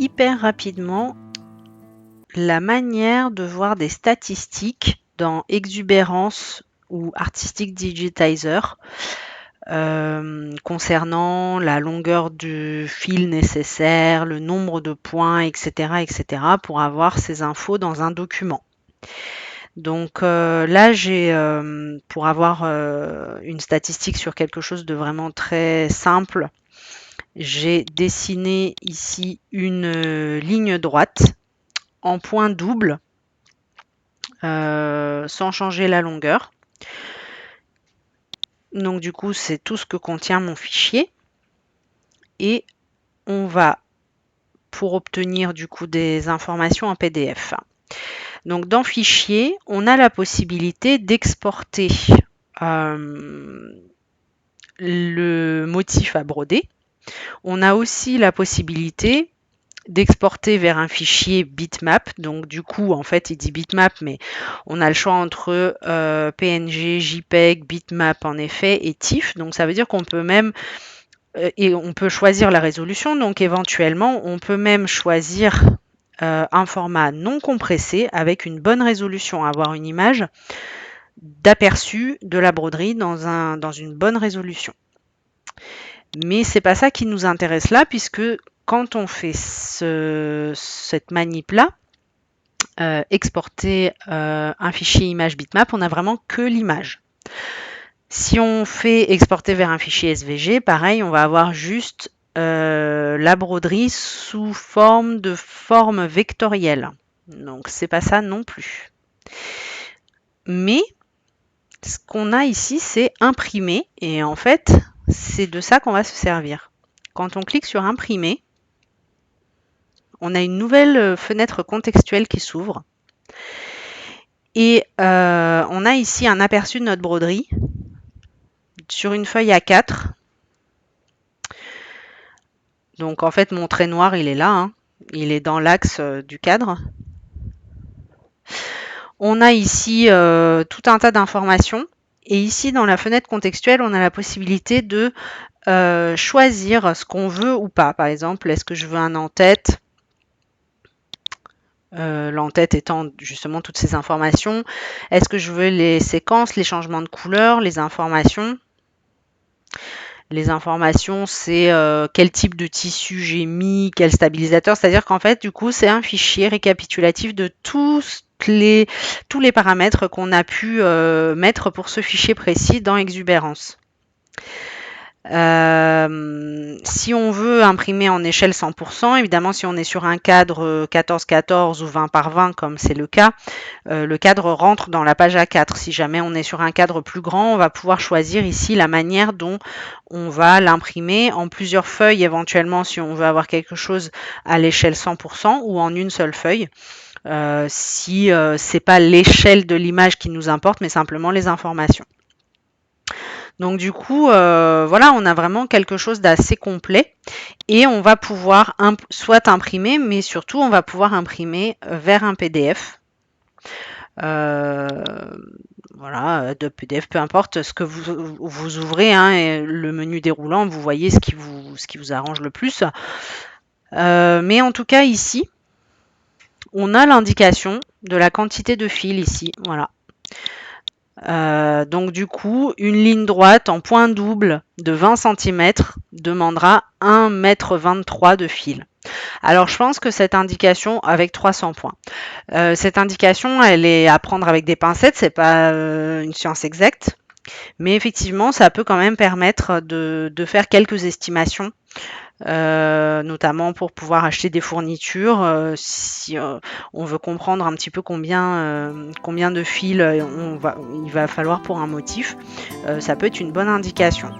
hyper rapidement la manière de voir des statistiques dans Exubérance ou Artistic Digitizer concernant la longueur du fil nécessaire, le nombre de points, etc., etc., pour avoir ces infos dans un document. Donc là, j'ai pour avoir une statistique sur quelque chose de vraiment très simple, j'ai dessiné ici une ligne droite en point double sans changer la longueur. Donc du coup, c'est tout ce que contient mon fichier. Et on va, pour obtenir du coup des informations en PDF. Donc dans Fichier, on a la possibilité d'exporter le motif à broder. On a aussi la possibilité d'exporter vers un fichier bitmap. Donc du coup, en fait, il dit bitmap, mais on a le choix entre PNG, JPEG, bitmap en effet et TIFF. Donc ça veut dire qu'on peut même et on peut choisir la résolution. Donc éventuellement, on peut même choisir un format non compressé avec une bonne résolution, avoir une image d'aperçu de la broderie dans une bonne résolution. Mais c'est pas ça qui nous intéresse là, puisque quand on fait cette manip-là, exporter un fichier image bitmap, on n'a vraiment que l'image. Si on fait exporter vers un fichier SVG, pareil, on va avoir juste la broderie sous forme vectorielle. Donc c'est pas ça non plus. Mais ce qu'on a ici, c'est imprimer. Et en fait, c'est de ça qu'on va se servir. Quand on clique sur imprimer, on a une nouvelle fenêtre contextuelle qui s'ouvre. Et on a ici un aperçu de notre broderie sur une feuille A4. Donc en fait, mon trait noir, il est là. Hein. Il est dans l'axe du cadre. On a ici tout un tas d'informations. Et ici, dans la fenêtre contextuelle, on a la possibilité de choisir ce qu'on veut ou pas. Par exemple, est-ce que je veux un en-tête? L'en-tête étant justement toutes ces informations. Est-ce que je veux les séquences, les changements de couleur, les informations? Les informations, c'est quel type de tissu j'ai mis, quel stabilisateur. C'est-à-dire qu'en fait, du coup, c'est un fichier récapitulatif de tous les paramètres qu'on a pu mettre pour ce fichier précis dans Exubérance. Si on veut imprimer en échelle 100%, évidemment, si on est sur un cadre 14x14 ou 20 par 20, comme c'est le cas, le cadre rentre dans la page A4. Si jamais on est sur un cadre plus grand, on va pouvoir choisir ici la manière dont on va l'imprimer en plusieurs feuilles, éventuellement, si on veut avoir quelque chose à l'échelle 100% ou en une seule feuille. Si c'est pas l'échelle de l'image qui nous importe, mais simplement les informations. Donc du coup, voilà, on a vraiment quelque chose d'assez complet et on va pouvoir soit imprimer, mais surtout on va pouvoir imprimer vers un PDF. Voilà, de PDF, peu importe ce que vous ouvrez, hein, et le menu déroulant, vous voyez ce qui vous arrange le plus. Mais en tout cas ici, on a l'indication de la quantité de fil ici, voilà. Donc du coup, une ligne droite en point double de 20 cm demandera 1,23 m de fil. Alors je pense que cette indication avec 300 points. Cette indication, elle est à prendre avec des pincettes, c'est pas une science exacte, mais effectivement, ça peut quand même permettre de faire quelques estimations. Notamment pour pouvoir acheter des fournitures si on veut comprendre un petit peu combien de fils il va falloir pour un motif, ça peut être une bonne indication.